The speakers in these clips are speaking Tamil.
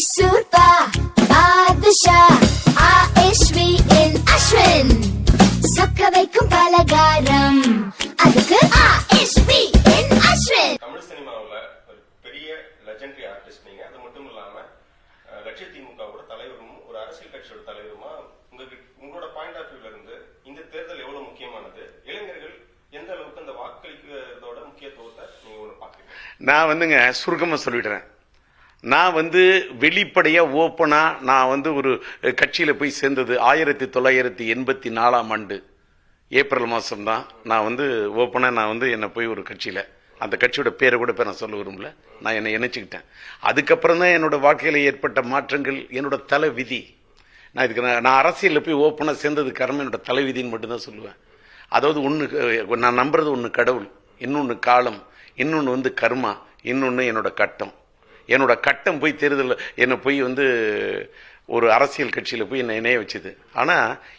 சூர்பா பாதுஷா ஆஷ்வி இன் அஸ்வின் சொக்க வைக்கும் பலகாரம் அதுக்கு ஆஷ்வி இன் அஸ்வின். தமிழ் சினிமாவில் ஒரு பெரிய லெஜெண்டரி ஆர்டிஸ்ட் நீங்க. அது மட்டும் இல்லாம லட்சிய திமுகவோட தலைவரும் ஒரு அரசியல் கட்சியோட தலைவருமா உங்களோட பாயிண்ட் ஆஃப் வியூல இருந்து இந்த தேர்தல் எவ்வளவு முக்கியமானது, இளைஞர்கள் எந்த அளவுக்கு அந்த வாக்களிக்கிறதோட முக்கியத்துவத்தை நீங்க ஒண்ணு பாக்குறீங்க? நான் சுருக்கமா சொல்லிடுறேன். நான் வெளிப்படையா ஓப்பனா நான் ஒரு கட்சியில போய் சேர்ந்தது 1984ஆம் ஆண்டு ஏப்ரல் மாசம் தான். நான் ஓப்பனா நான் என்ன போய் ஒரு கட்சியில, அந்த கட்சியோட பேரை கூட இப்ப நான் சொல்ல விரும்பல, நான் என்னை இணைச்சுக்கிட்டேன். அதுக்கப்புறம் தான் என்னோட வாழ்க்கையில ஏற்பட்ட மாற்றங்கள் என்னோட தலை விதி. நான் அரசியலில் போய் ஓப்பனா சேர்ந்தது காரணம் என்னோட தலைவிதின்னு மட்டும்தான் சொல்லுவேன். அதாவது ஒன்று நான் நம்புறது, ஒன்று கடவுள், இன்னொன்று காலம், இன்னொன்று கர்மா, இன்னொன்று என்னோட கட்டம். என்னோட கட்டம் போய் தேர்தல் என்னை போய் ஒரு அரசியல் கட்சியில போய் என்ன இணைய வச்சுது. ஆனா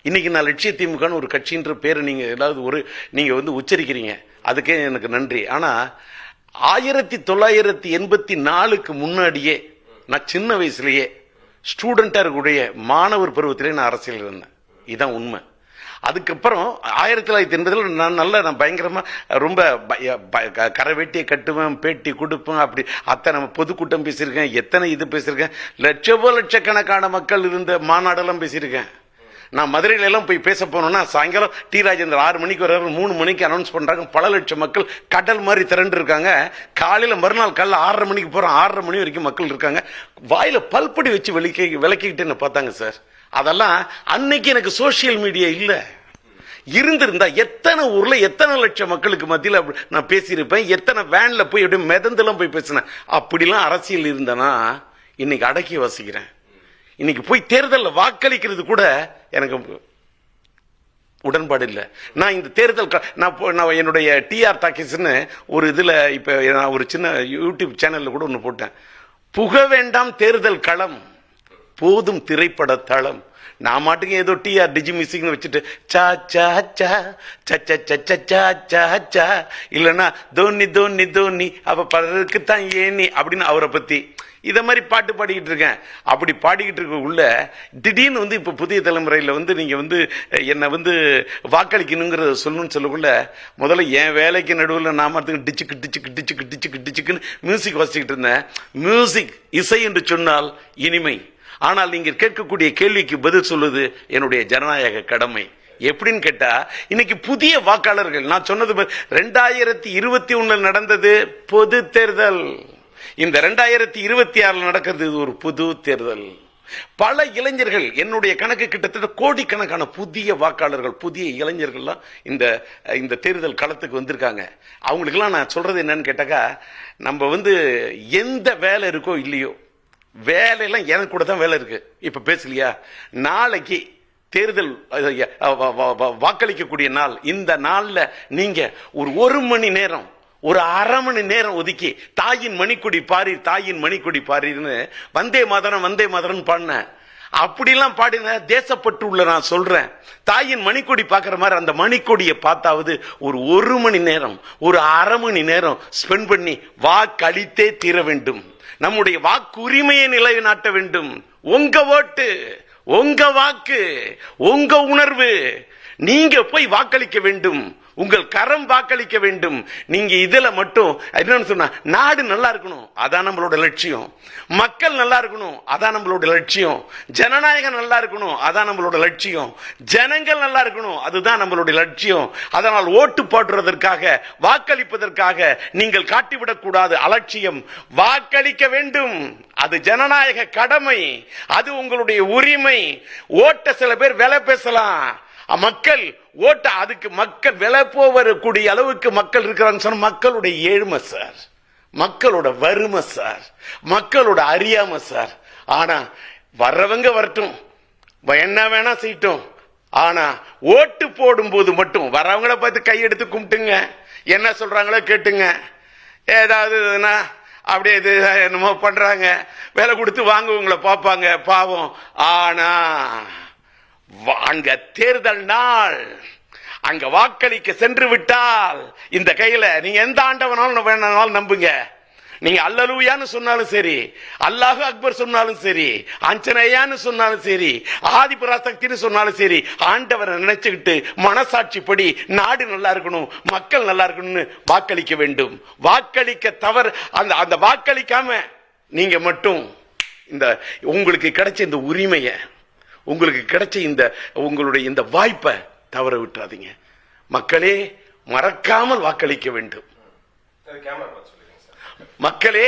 இன்னைக்கு நான் லட்சிய திமுகன்னு ஒரு கட்சின்ற பேரை நீங்க ஏதாவது நீங்க உச்சரிக்கிறீங்க, அதுக்கே எனக்கு நன்றி. ஆனா 1984க்கு முன்னாடியே நான் சின்ன வயசுலயே ஸ்டூடெண்டா இருக்கக்கூடிய மாணவர் பருவத்திலே நான் அரசியல் இருந்தேன். இதுதான் உண்மை. அதுக்கப்புறம் 1980 நான் பயங்கரமா ரொம்ப கரை வெட்டியை கட்டுவேன், பேட்டி கொடுப்பேன், அப்படி அத்தனை பொதுக்கூட்டம் பேசியிருக்கேன், எத்தனை இது பேசியிருக்கேன், லட்சக்கணக்கான மக்கள் இருந்த மாநாடெல்லாம் பேசியிருக்கேன். நான் மதுரையில எல்லாம் போய் பேச போனோம்னா சாயங்காலம் டி ராஜேந்திரன் 6 மணிக்கு வர 3 மணிக்கு அனௌன்ஸ் பண்றாங்க. பல லட்சம் மக்கள் கடல் மாதிரி திரண்டு இருக்காங்க. காலையில மறுநாள் காலைல 6:30 மணிக்கு போறோம், 6:30 மணி வரைக்கும் மக்கள் இருக்காங்க. வாயில பல்படி வச்சு விளக்கிக்கிட்டு என்ன பார்த்தாங்க சார். அதெல்லாம் அன்னைக்கு எனக்கு சோசியல் மீடியா இல்ல. இருந்திருந்தா எத்தனை ஊர்ல எத்தனை லட்சம் மக்களுக்கு மத்தியில் நான் பேசியிருப்பேன். எத்தனை வேன்ல போய் எப்படி மிதந்தெல்லாம் போய் பேசினேன். அப்படிலாம் அரசியல் இருந்தனா இன்னைக்கு அடக்கி வாசிக்கிறேன். இன்னைக்கு போய் தேர்தலில் வாக்களிக்கிறது கூட எனக்கு உடன்பாடு இல்லை. நான் இந்த தேர்தல் நான் என்னுடைய டிஆர் டாக்கிஸ்ன்னு ஒரு இதுல இப்ப நான் ஒரு சின்ன யூடியூப் சேனல்ல கூட ஒன்று போட்டேன். புக வேண்டாம் தேர்தல் களம், போதும் திரைப்பட தளம். நான் மாட்டுக்கு ஏதோ டிஆர் டிஜி மியூசிக்னு வச்சுட்டு சா சா சா சா சா இல்லைன்னா தோனி தோனி தோனி அவ பலருக்கு தான் ஏனி அப்படின்னு அவரை பத்தி இத மாதிரி பாட்டு பாடிக்கிட்டு இருக்கேன். அப்படி பாடிக்கிட்டு இருக்க உள்ள திடீர்னு இப்ப புதிய தலைமுறையில நீங்க என்ன வாக்களிக்கணுங்கிறத சொல்லணும்னு சொல்லக்குள்ள முதல்ல என் வேலைக்கு நடுவில் நாம டிச்சுக்கு டிச்சுக்கு டிச்சுக்கு டிச்சுக்கு டிச்சுக்குன்னு மியூசிக் வாசிக்கிட்டு இருந்தேன். மியூசிக் இசை என்று சொன்னால் இனிமை. ஆனால் நீங்க கேட்கக்கூடிய கேள்விக்கு பதில் சொல்லுது என்னுடைய ஜனநாயக கடமை. எப்படின்னு கேட்டா இன்னைக்கு புதிய வாக்காளர்கள், நான் சொன்னது 2021 நடந்தது பொது தேர்தல். இந்த 2026 நடக்கிறது ஒரு புது தேர்தல். பல இளைஞர்கள், என்னுடைய கணக்கு கிட்டத்தட்ட கோடிக்கணக்கான புதிய வாக்காளர்கள், புதிய இளைஞர்கள்லாம் இந்த தேர்தல் களத்துக்கு வந்திருக்காங்க. அவங்களுக்கெல்லாம் நான் சொல்றது என்னன்னு கேட்டாக்கா, நம்ம எந்த வேலை இருக்கோ இல்லையோ, வேலையெல்லாம் எனக்கு கூட தான் வேலை இருக்கு. இப்ப பேசலையா, நாளைக்கு தேர்தல் வாக்களிக்கக்கூடிய நாள். இந்த நாள்ல நீங்க ஒரு மணி நேரம், ஒரு அரை மணி நேரம் ஒதுக்கி தாயின் மணிக்கொடி பாரி, தாயின் மணிக்கொடி பாரின்னு வந்தே மாதரம் பாடின, அப்படிலாம் பாடின தேசப்பற்று உள்ள நான் சொல்றேன். தாயின் மணிக்கொடி பாக்குற மாதிரி அந்த மணிக்கொடியை பார்த்தாவது ஒரு மணி நேரம், ஒரு அரை மணி நேரம் ஸ்பெண்ட் பண்ணி வாக்களித்தே தீர வேண்டும். நம்முடைய வாக்குரிமையை நிலைநாட்ட வேண்டும். உங்க ஓட்டு, உங்க வாக்கு, உங்க உணர்வு, நீங்க போய் வாக்களிக்க வேண்டும். உங்கள் கரம் வாக்களிக்க வேண்டும். நீங்க இதுல மட்டும் என்னன்னு சொன்னா, நாடு நல்லா இருக்கணும், அதான் நம்மளோட லட்சியம். மக்கள் நல்லா இருக்கணும், அதான் நம்மளோட லட்சியம். ஜனநாயகம் நல்லா இருக்கணும், அதான் நம்மளோட லட்சியம். ஜனங்கள் நல்லா இருக்கணும், அதுதான் நம்மளுடைய லட்சியம். அதனால் ஓட்டு போடுறதற்காக, வாக்களிப்பதற்காக நீங்கள் காட்டிவிடக் கூடாது அலட்சியம். வாக்களிக்க வேண்டும், அது ஜனநாயக கடமை, அது உங்களுடைய உரிமை. ஓட்ட சில பேர் விலை பேசலாம், மக்கள் ஓட்ட அதுக்கு மக்கள் விலை போவக்கூடிய அளவுக்கு மக்கள் இருக்கிறாங்க சொன்ன மக்களுடைய ஏழ்மை சார், மக்களோட வறுமை சார், மக்களோட அறியாமை சார். ஆனா வர்றவங்க வரட்டும், என்ன வேணா செய்யட்டும், ஆனா ஓட்டு போடும் போது மட்டும் வரவங்கள பார்த்து கையெடுத்து கும்பிட்டுங்க, என்ன சொல்றாங்களோ கேட்டுங்க. ஏதாவது அப்படியே இது என்னமோ பண்றாங்க, விலை கொடுத்து வாங்குவவங்களை பார்ப்பாங்க, பாவம். ஆனா அங்க தேர்தல் நாள், அங்க வாக்களிக்க சென்று விட்டால் இந்த கையில நீங்க எந்த ஆண்டவனாலும் வேணாலும் நம்புங்க, நீங்க அல்லலுயான்னு சொன்னாலும் சரி, அல்லாஹு அக்பர் சொன்னாலும் சரி, அஞ்சனையான்னு சொன்னாலும் சரி, ஆதிபராசக்தின்னு சொன்னாலும் சரி, ஆண்டவரை நினைச்சுக்கிட்டு மனசாட்சிப்படி நாடு நல்லா இருக்கணும், மக்கள் நல்லா இருக்கணும்னு வாக்களிக்க வேண்டும். வாக்களிக்க தவறு அந்த வாக்களிக்காம நீங்க மட்டும் இந்த உங்களுக்கு கிடைச்ச இந்த உரிமையை, உங்களுக்கு கிடைச்ச இந்த உங்களுடைய இந்த வாய்ப்பை தவற விட்டுறாதீங்க. மக்களே மறக்காமல் வாக்களிக்க வேண்டும். மக்களே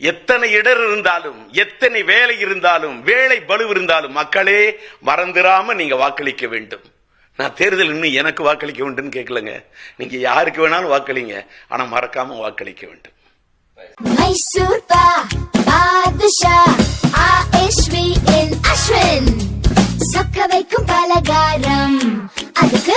எத்தனை இடர் இருந்தாலும், எத்தனை வேலை இருந்தாலும், வேலை பளு இருந்தாலும், மக்களே மறந்துடாம நீங்க வாக்களிக்க வேண்டும். நான் தேர்தல் இன்னும் எனக்கு வாக்களிக்க வேண்டும் கேட்கலங்க. நீங்க யாருக்கு வேணாலும் வாக்களிங்க, ஆனா மறக்காம வாக்களிக்க வேண்டும். மைசூர் பாதுஷா ஆஷ்வி இன் அஸ்வின், சொக்க வைக்கும் பலகாரம், அதுக்கு